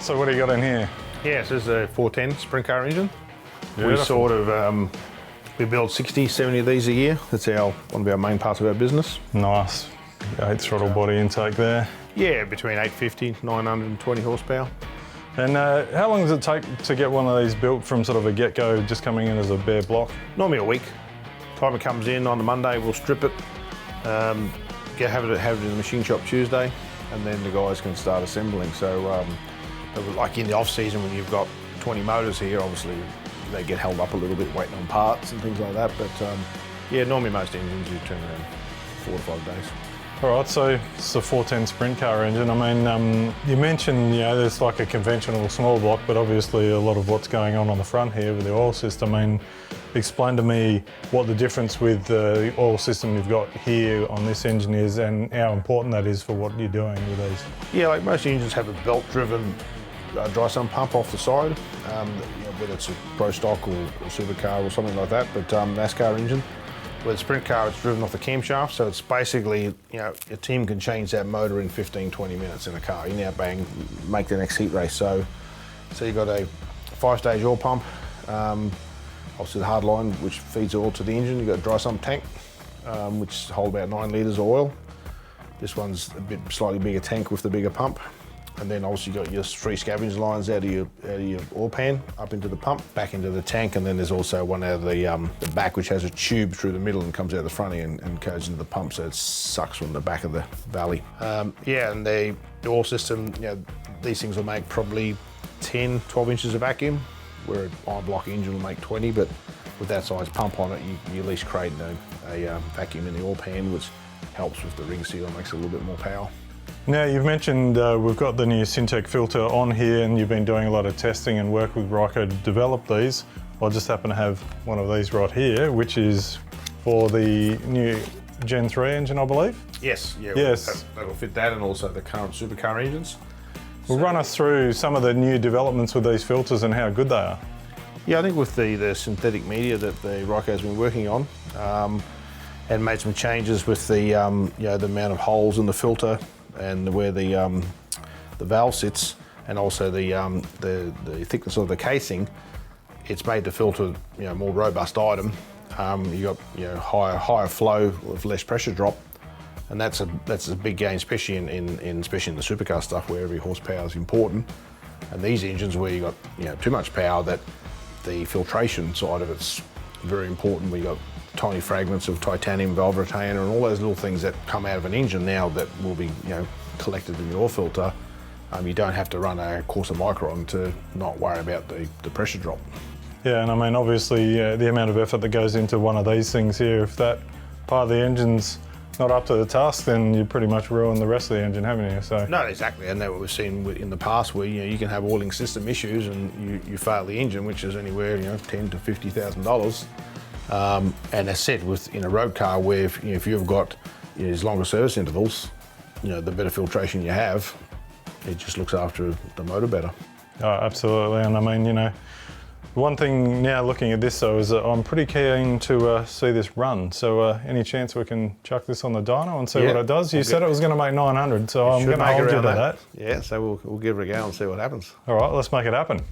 So what do you got in here? Yes, this is a 410 sprint car engine. Beautiful. We sort of, we build 60, 70 of these a year. That's one of our main parts of our business. Nice. 8 throttle body intake there. Yeah, between 850, 920 horsepower. And how long does it take to get one of these built from sort of a get-go, just coming in as a bare block? Normally a week. Time it comes in on the Monday, we'll strip it, have it in the machine shop Tuesday, and then the guys can start assembling. So like in the off season when you've got 20 motors here, obviously they get held up a little bit waiting on parts and things like that. But yeah, normally most engines you turn around 4 to 5 days. All right, so it's a 410 sprint car engine. I mean, you mentioned, there's like a conventional small block, but obviously a lot of what's going on the front here with the oil system. I mean, explain to me what the difference with the oil system you've got here on this engine is and how important that is for what you're doing with these. Yeah, like most engines have a belt-driven dry sump pump off the side, whether it's a Pro Stock or a Supercar or something like that, but NASCAR engine. With a sprint car, it's driven off the camshaft, so it's basically, your team can change that motor in 15, 20 minutes in a car. You now bang, make the next heat race. So you've got a 5-stage oil pump, obviously the hard line, which feeds oil to the engine. You've got a dry sump tank, which hold about 9 litres of oil. This one's a bit slightly bigger tank with the bigger pump. And then obviously you've got your 3 scavenge lines out of your oil pan, up into the pump, back into the tank, and then there's also one out of the back which has a tube through the middle and comes out the front and goes into the pump, so it sucks from the back of the valley. Yeah, and the oil system, these things will make probably 10, 12 inches of vacuum, where an iron block engine will make 20, but with that size pump on it, you at least create a vacuum in the oil pan, which helps with the ring seal and makes it a little bit more power. Now, you've mentioned we've got the new Syntec filter on here and you've been doing a lot of testing and work with Ryco to develop these. I just happen to have one of these right here, which is for the new Gen 3 engine, I believe? Yes, yeah. Yes. That'll fit that and also the current supercar engines. Well, run us through some of the new developments with these filters and how good they are. Yeah, I think with the synthetic media that the Ryco's been working on, and made some changes with the the amount of holes in the filter and where the valve sits, and also the thickness of the casing. It's made the filter more robust item. You got higher flow with less pressure drop, and that's a big gain, especially especially in the supercar stuff where every horsepower is important. And these engines where you got too much power, that the filtration side of it's very important. We got tiny fragments of titanium valve retainer and all those little things that come out of an engine now that will be collected in the oil filter. You don't have to run a coarser micron to not worry about the pressure drop. Yeah, and I mean obviously the amount of effort that goes into one of these things here, if that part of the engine's not up to the task, then you pretty much ruin the rest of the engine, haven't you? So no, exactly, and that's what we've seen in the past, where you can have oiling system issues and you fail the engine, which is anywhere $10,000 to $50,000. And as said, in a road car, where if you've got these longer service intervals, the better filtration you have, it just looks after the motor better. Oh, absolutely, and I mean one thing now looking at this though is that I'm pretty keen to see this run. So any chance we can chuck this on the dyno and see what it does? You said it was going to make 900, so I'm going to hold you to that. Yeah, so we'll give it a go and see what happens. All right, let's make it happen.